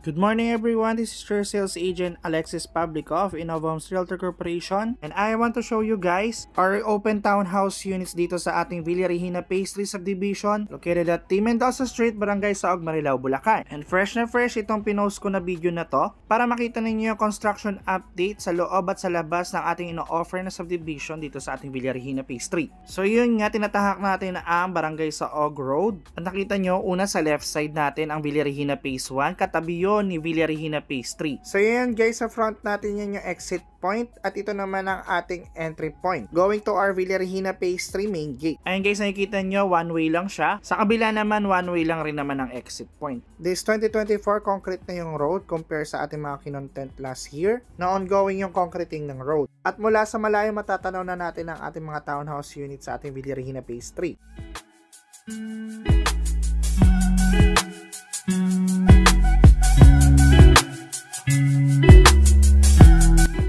Good morning everyone, this is your sales agent Alexis Pavlikov in Homes Realtor Corporation, and I want to show you guys our open townhouse units dito sa ating Villa Regina Phase 3 subdivision located at T. Mendoza Street, Barangay Saog, Marilao, Bulacan. And fresh na fresh itong pinost ko na video na to para makita ninyo yung construction update sa loob at sa labas ng ating ino-offer na subdivision dito sa ating Villa Regina Phase 3. So yun nga, tinatahak natin na ang Barangay Saog Road. At nakita nyo, una sa left side natin ang Villa Regina Phase 1, katabi yun ni Villa Regina Phase 3. So yan guys, sa front natin yan yung exit point at ito naman ang ating entry point going to our Villa Regina Phase 3 main gate. Ayan guys, nakikita nyo, one way lang siya. Sa kabila naman, one way lang rin naman ang exit point. This 2024 concrete na yung road compare sa ating mga kinontent last year na ongoing yung concreting ng road. At mula sa malayo matatanaw na natin ang ating mga townhouse units sa ating Villa Regina Phase 3.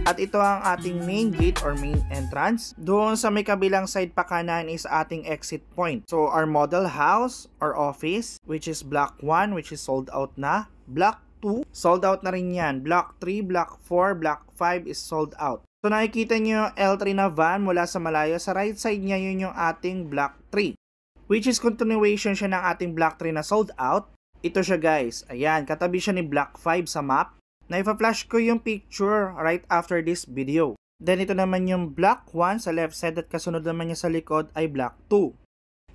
At ito ang ating main gate or main entrance. Doon sa may kabilang side pa kanan is ating exit point. So our model house or office, which is block 1, which is sold out na. Block 2, sold out na rin yan. Block 3, block 4, block 5 is sold out. So nakikita nyo yung L3 na van mula sa malayo. Sa right side niya yun yung ating block 3, which is continuation siya ng ating block 3 na sold out. Ito siya guys. Ayan, katabi siya ni block 5 sa map. Naipa-flash ko yung picture right after this video. Then ito naman yung block 1 sa left side at kasunod naman niya sa likod ay block 2.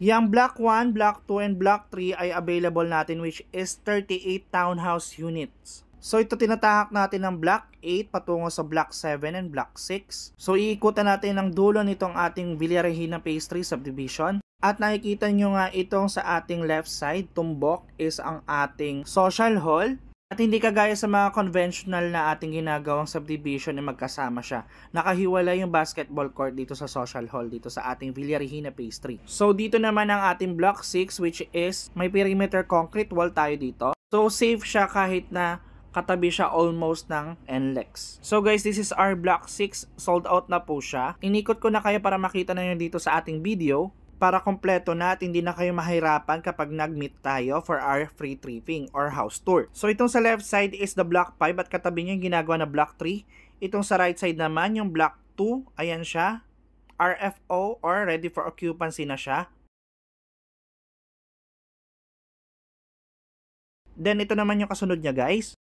Yung block 1, block 2, and block 3 ay available natin, which is 38 townhouse units. So ito tinatahak natin ng block 8 patungo sa block 7 and block 6. So iikutan natin ang dulo nitong ating Villa Regina Phase 3 subdivision. At nakikita nyo nga itong sa ating left side, tumbok, is ang ating social hall. At hindi kagaya sa mga conventional na ating ginagawang subdivision na magkasama siya. Nakahiwalay yung basketball court dito sa social hall dito sa ating Villa Regina Phase 3. So dito naman ang ating block 6, which is may perimeter concrete wall tayo dito. So safe siya kahit na katabi siya almost ng NLEX. So guys, this is our block 6. Sold out na po siya. Inikot ko na kayo para makita na nyo dito sa ating video, para kompleto na at hindi na kayo mahirapan kapag nag-meet tayo for our free tripping or house tour. So itong sa left side is the block 5 at katabi niya yung ginagawa na block 3. Itong sa right side naman yung block 2, ayan siya. RFO or ready for occupancy na siya. Then ito naman yung kasunod niya guys,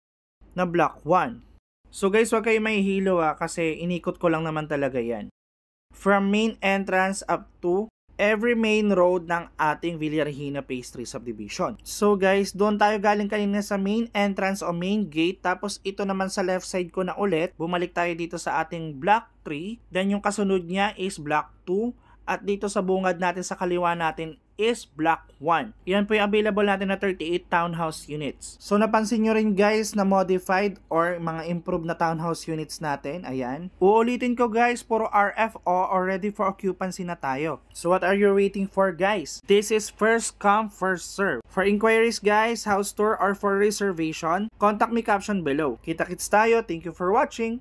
na block 1. So guys, wag kayo mahihilo kasi inikot ko lang naman talaga yan. From main entrance up to every main road ng ating Villa Regina Phase 3 subdivision. So guys, doon tayo galing kanina sa main entrance o main gate. Tapos ito naman sa left side ko na ulit. Bumalik tayo dito sa ating block 3. Then yung kasunod niya is block 2. At dito sa bungad natin sa kaliwa natin is block 1. Yan po yung available natin na 38 townhouse units. So napansin nyo rin guys na modified or mga improved na townhouse units natin. Ayan. Uulitin ko guys, puro RFO or ready for occupancy na tayo. So what are you waiting for guys? This is first come first serve. For inquiries guys, house tour or for reservation, contact me caption below. Kita-kits tayo. Thank you for watching.